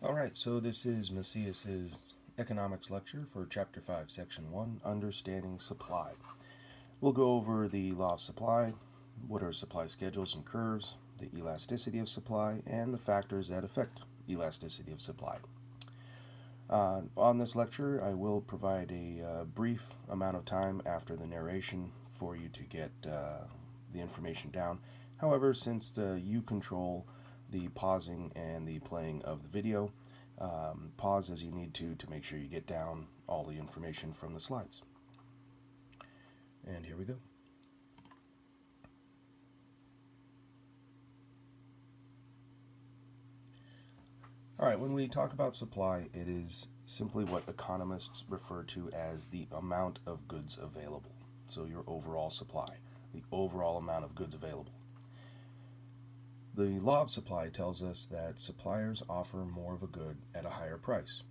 Alright, so this is Macias' economics lecture for Chapter 5, Section 1, Understanding Supply. We'll go over the law of supply, what are supply schedules and curves, the elasticity of supply, and the factors that affect elasticity of supply. On this lecture, I will provide a brief amount of time after the narration for you to get the information down. However, since you control the pausing and the playing of the video, pause as you need to make sure you get down all the information from the slides. And here we go. Alright, when we talk about supply, it is simply what economists refer to as the amount of goods available. So your overall supply, the overall amount of goods available. The law of supply tells us that suppliers offer more of a good at a higher price.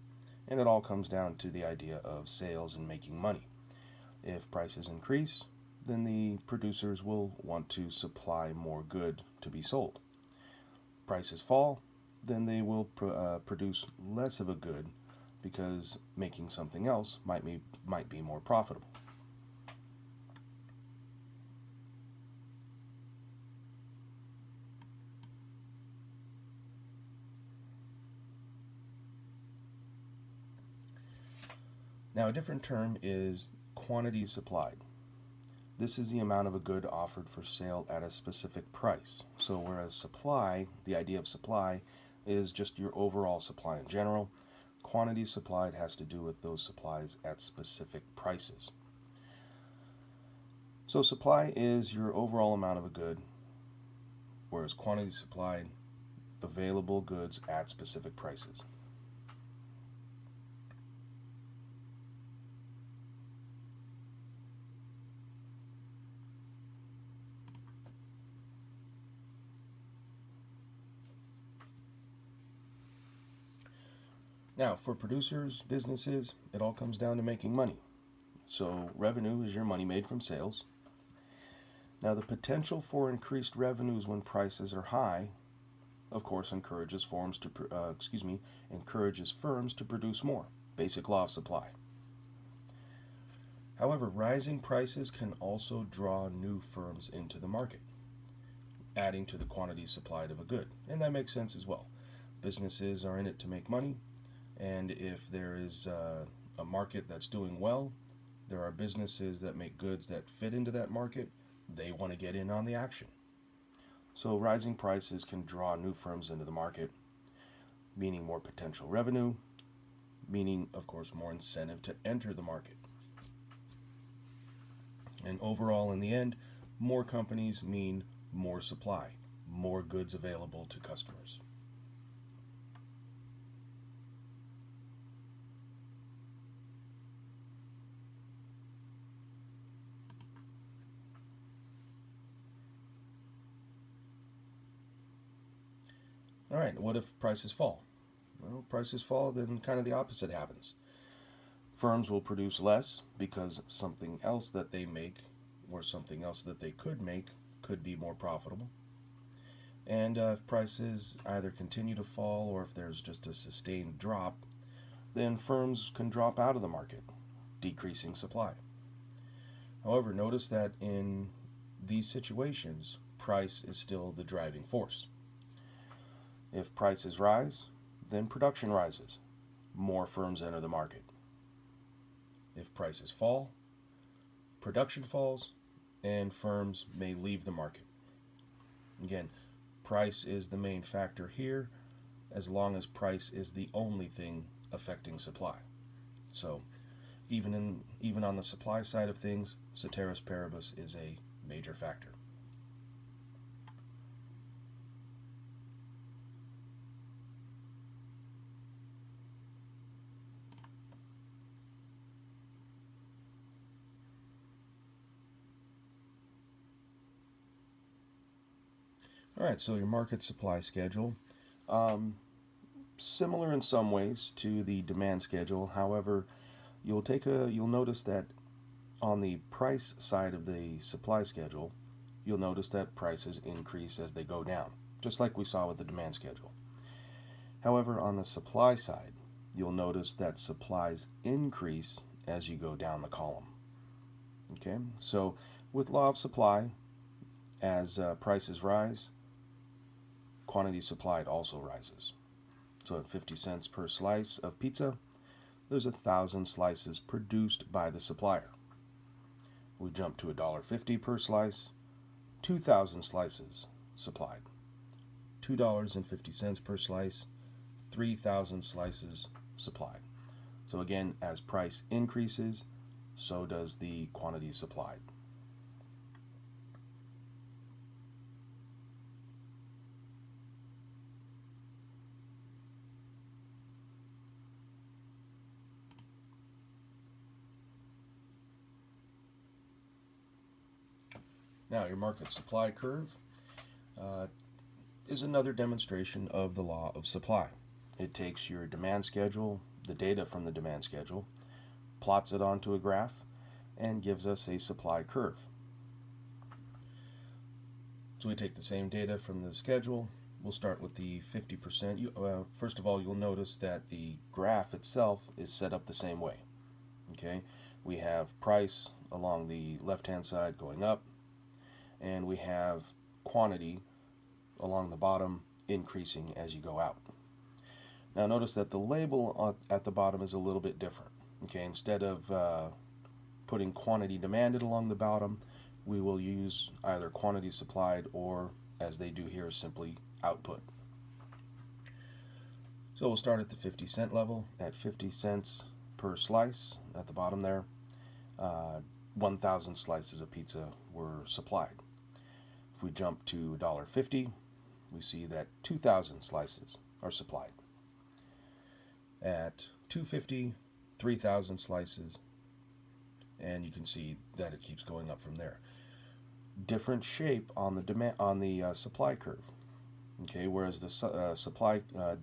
And it all comes down to the idea of sales and making money. If prices increase, then the producers will want to supply more good to be sold. Prices fall, then they will produce less of a good because making something else might be more profitable. Now, a different term is quantity supplied. This is the amount of a good offered for sale at a specific price. So whereas supply, the idea of supply, is just your overall supply in general, quantity supplied has to do with those supplies at specific prices. So supply is your overall amount of a good, whereas quantity supplied, available goods at specific prices. Now, for producers, businesses, it all comes down to making money. So revenue is your money made from sales. Now, the potential for increased revenues when prices are high, of course, encourages firms to produce more. Basic law of supply. However, rising prices can also draw new firms into the market, adding to the quantity supplied of a good. And that makes sense as well. Businesses are in it to make money. And if there is a market that's doing well, there are businesses that make goods that fit into that market. They want to get in on the action. So rising prices can draw new firms into the market, meaning more potential revenue, meaning, of course, more incentive to enter the market. And overall, in the end, more companies mean more supply, more goods available to customers. All right, what if prices fall? Well, prices fall, then kind of the opposite happens. Firms will produce less because something else that they make or something else that they could make could be more profitable. And if prices either continue to fall or if there's just a sustained drop, then firms can drop out of the market, decreasing supply. However, notice that in these situations, price is still the driving force. If prices rise, then production rises. More firms enter the market. If prices fall, production falls, and firms may leave the market. Again, price is the main factor here, as long as price is the only thing affecting supply. So, even on the supply side of things, ceteris paribus is a major factor. All right, so your market supply schedule, similar in some ways to the demand schedule. However, you'll notice that on the price side of the supply schedule, you'll notice that prices increase as they go down, just like we saw with the demand schedule. However, on the supply side, you'll notice that supplies increase as you go down the column. Okay, so with law of supply, as prices rise, quantity supplied also rises. So at 50 cents per slice of pizza, there's 1,000 slices produced by the supplier. We jump to $1.50 per slice, 2,000 slices supplied. $2.50 per slice, 3,000 slices supplied. So again, as price increases, so does the quantity supplied. Now, your market supply curve is another demonstration of the law of supply. It takes your demand schedule, the data from the demand schedule, plots it onto a graph, and gives us a supply curve. So we take the same data from the schedule. We'll start with the 50%. First of all, you'll notice that the graph itself is set up the same way. Okay, we have price along the left-hand side going up, and we have quantity along the bottom increasing as you go out. Now notice that the label at the bottom is a little bit different. Okay, instead of putting quantity demanded along the bottom, we will use either quantity supplied or, as they do here, simply output. So we'll start at the 50-cent level. At 50 cents per slice at the bottom there, 1,000 slices of pizza were supplied. If we jump to $1.50, we see that 2,000 slices are supplied. At $2.50, 3,000 slices, and you can see that it keeps going up from there. Different shape on the supply curve. Okay, whereas the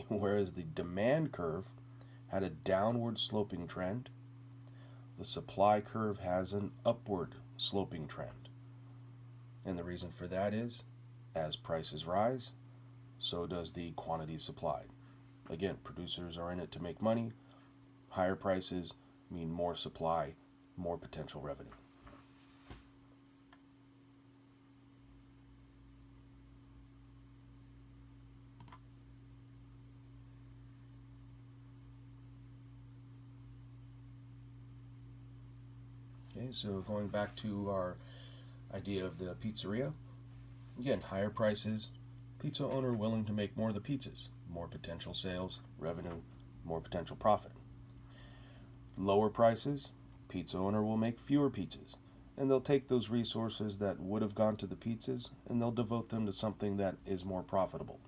whereas the demand curve had a downward sloping trend, the supply curve has an upward sloping trend. And the reason for that is, as prices rise, so does the quantity supplied. Again, producers are in it to make money. Higher prices mean more supply, more potential revenue. Okay, so going back to our idea of the pizzeria, again, higher prices, pizza owner willing to make more of the pizzas, more potential sales, revenue, more potential profit. Lower prices, pizza owner will make fewer pizzas, and they'll take those resources that would have gone to the pizzas and they'll devote them to something that is more profitable.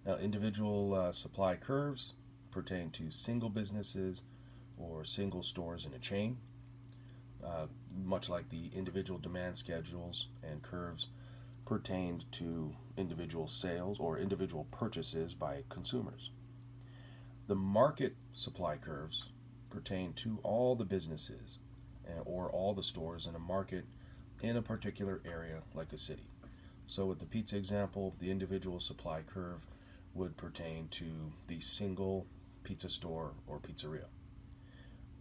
Now, individual supply curves pertain to single businesses or single stores in a chain, much like the individual demand schedules and curves pertained to individual sales or individual purchases by consumers. The market supply curves pertain to all the businesses or all the stores in a market in a particular area like a city. So with the pizza example, the individual supply curve would pertain to the single pizza store or pizzeria.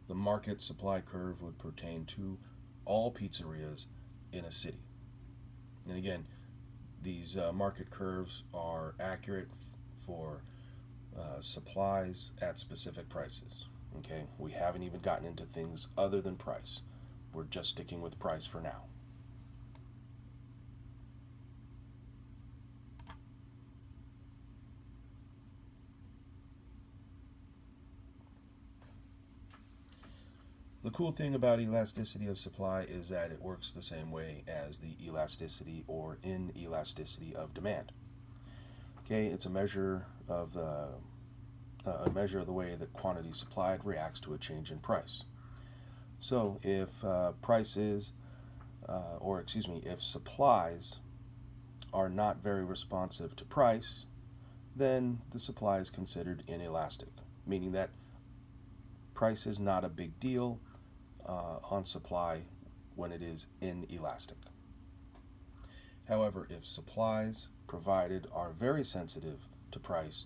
The market supply curve would pertain to all pizzerias in a city. And again, these market curves are accurate for supplies at specific prices. Okay, we haven't even gotten into things other than price. We're just sticking with price for now. The cool thing about elasticity of supply is that it works the same way as the elasticity or inelasticity of demand. Okay, it's a measure of the way that quantity supplied reacts to a change in price. So if if supplies are not very responsive to price, then the supply is considered inelastic, meaning that price is not a big deal on supply when it is inelastic. However, if supplies provided are very sensitive to price,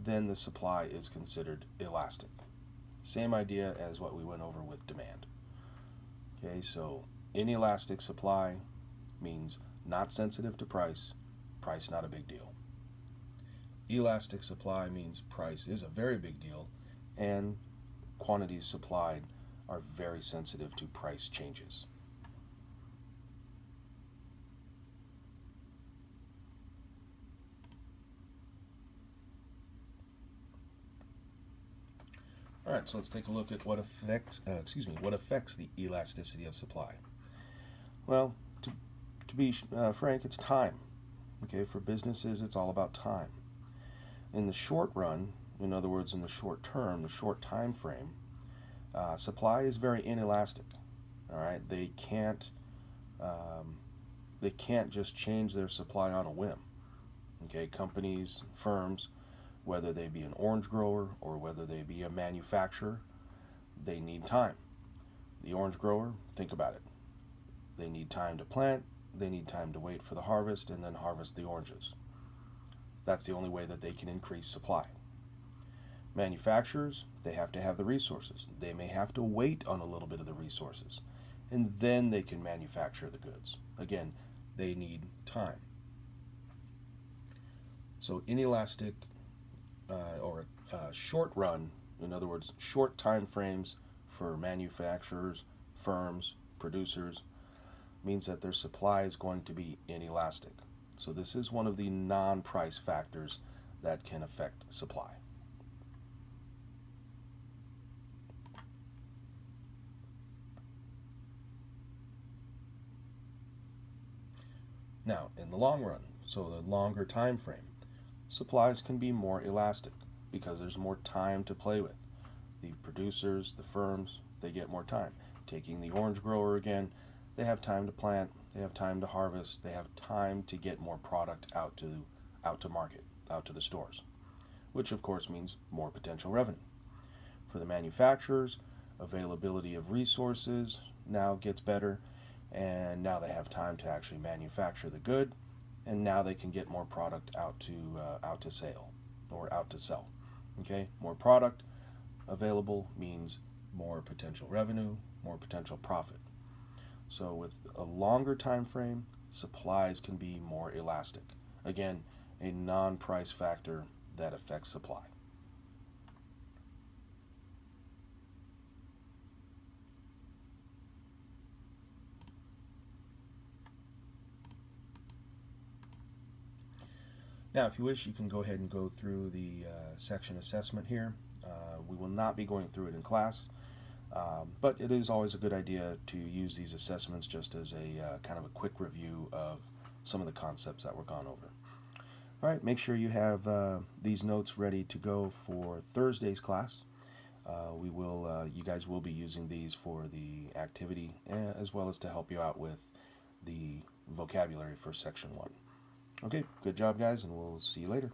then the supply is considered elastic. Same idea as what we went over with demand. Okay, so inelastic supply means not sensitive to price, price not a big deal. Elastic supply means price is a very big deal, and quantities supplied are very sensitive to price changes. All right, so let's take a look at what affects the elasticity of supply. Well, to be frank, it's time. Okay, for businesses, it's all about time. In the short run, in other words, in the short term, the short time frame, supply is very inelastic. All right, they can't just change their supply on a whim. Okay, companies, firms, whether they be an orange grower or whether they be a manufacturer, they need time. The orange grower, think about it. They need time to plant, they need time to wait for the harvest, and then harvest the oranges. That's the only way that they can increase supply. Manufacturers, they have to have the resources. They may have to wait on a little bit of the resources, and then they can manufacture the goods. Again, they need time. So inelastic or short run, in other words, short time frames for manufacturers, firms, producers, means that their supply is going to be inelastic. So this is one of the non-price factors that can affect supply. Now, in the long run, so the longer time frame, supplies can be more elastic because there's more time to play with. The producers, the firms, they get more time. Taking the orange grower again, they have time to plant, they have time to harvest, they have time to get more product out to market, out to the stores, which of course means more potential revenue. For the manufacturers, availability of resources now gets better, and now they have time to actually manufacture the good, and now they can get more product out to sale or out to sell. Okay, more product available means more potential revenue, more potential profit. So with a longer time frame, supplies can be more elastic. Again, a non-price factor that affects supply. Now, if you wish, you can go ahead and go through the section assessment here. We will not be going through it in class, but it is always a good idea to use these assessments just as a kind of a quick review of some of the concepts that were gone over. All right, make sure you have these notes ready to go for Thursday's class. You guys will be using these for the activity as well as to help you out with the vocabulary for section 1. Okay, good job, guys, and we'll see you later.